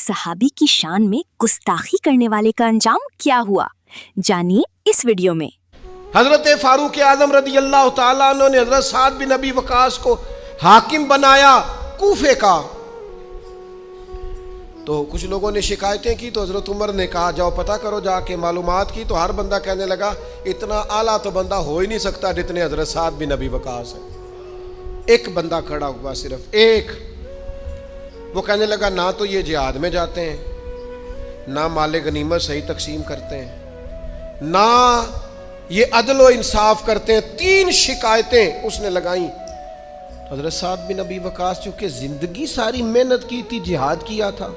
सहाबी की शान में गुस्ताखी करने वाले का अंजाम क्या हुआ, जानिए इस वीडियो में। हजरत फारूक आजम रदी अल्लाह तआला अन्हु ने हजरत साद बिन अबी वकास को हाकिम बनाया कूफे का। तो कुछ लोगों ने शिकायतें की, तो हजरत उमर ने कहा जाओ पता करो जाके, मालूमात की तो हर बंदा कहने लगा इतना आला तो बंदा हो ही नहीं सकता जितने हजरत साद बिन अबी वकास है। एक बंदा खड़ा हुआ, सिर्फ एक। वो कहने लगा ना तो ये जिहाद में जाते हैं, ना माले गनीमत सही तकसीम करते हैं, ना ये अदल व इंसाफ करते हैं। 3 शिकायतें उसने लगाई। हजरत साद बिन अबी वकास चूंकि जिंदगी सारी मेहनत की थी, जिहाद किया था,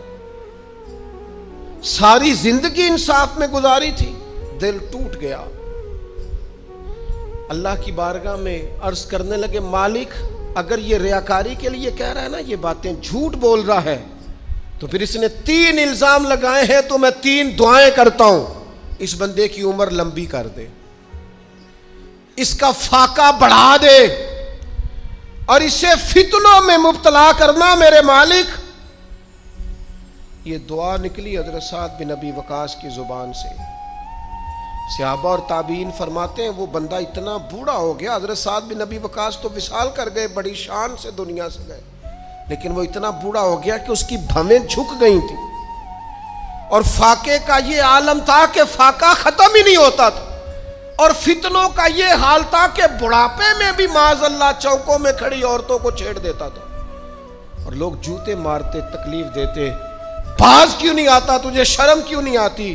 सारी जिंदगी इंसाफ में गुजारी थी, दिल टूट गया। अल्लाह की बारगाह में अर्ज करने लगे, मालिक अगर ये रियाकारी के लिए कह रहा है ना, ये बातें झूठ बोल रहा है, तो फिर इसने 3 इल्जाम लगाए हैं, तो मैं 3 दुआएं करता हूं, इस बंदे की उम्र लंबी कर दे, इसका फाका बढ़ा दे और इसे फितनों में मुब्तला करना मेरे मालिक। ये दुआ निकली हजरत साद बिन अबी वकास की जुबान से। सहाबा और ताबीन फरमाते हैं वो बंदा इतना बूढ़ा हो गया, हजरत साद बिन अबी वकास तो विसाल कर गए, बड़ी शान से दुनिया से गए, लेकिन वो इतना बूढ़ा हो गया कि उसकी भवें झुक गई थी और फाके का ये आलम था कि फाका खत्म ही नहीं होता था, और फितनों का ये हाल था कि बुढ़ापे में भी माज़अल्लाह चौकों में खड़ी औरतों को छेड़ देता था और लोग जूते मारते, तकलीफ देते, बाज क्यों नहीं आता तुझे, शर्म क्यों नहीं आती?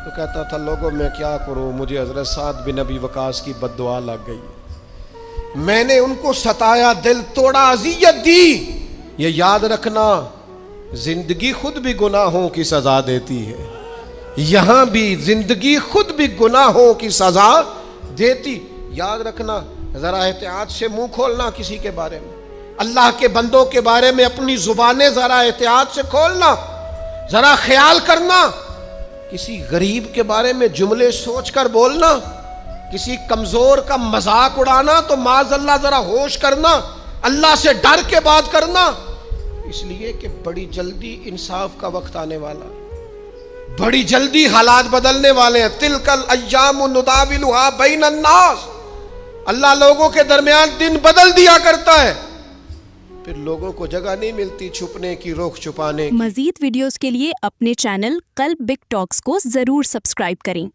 तो कहता था लोगों मैं क्या करूं, मुझे हजरत साद बिन अबी वकास की बद्दुआ लग गई, मैंने उनको सताया, दिल तोड़ा, अजियत दी। ये याद रखना जिंदगी खुद भी गुनाहों की सजा देती है, यहां भी जिंदगी खुद भी गुनाहों की सजा देती। याद रखना, जरा एहतियात से मुंह खोलना किसी के बारे में, अल्लाह के बंदों के बारे में अपनी जुबानें जरा एहतियात से खोलना, जरा ख्याल करना। किसी गरीब के बारे में जुमले सोचकर बोलना, किसी कमजोर का मजाक उड़ाना, तो माज़अल्लाह जरा होश करना, अल्लाह से डर के बात करना, इसलिए कि बड़ी जल्दी इंसाफ का वक्त आने वाला, बड़ी जल्दी हालात बदलने वाले हैं। तिलकल अय्यामु नुदाविलुहा बैनन नास, अल्लाह लोगों के दरमियान दिन बदल दिया करता है, फिर लोगों को जगह नहीं मिलती छुपने की, रोक छुपाने की। मजीद वीडियोस के लिए अपने चैनल कल्ब बिग टॉक्स को जरूर सब्सक्राइब करें।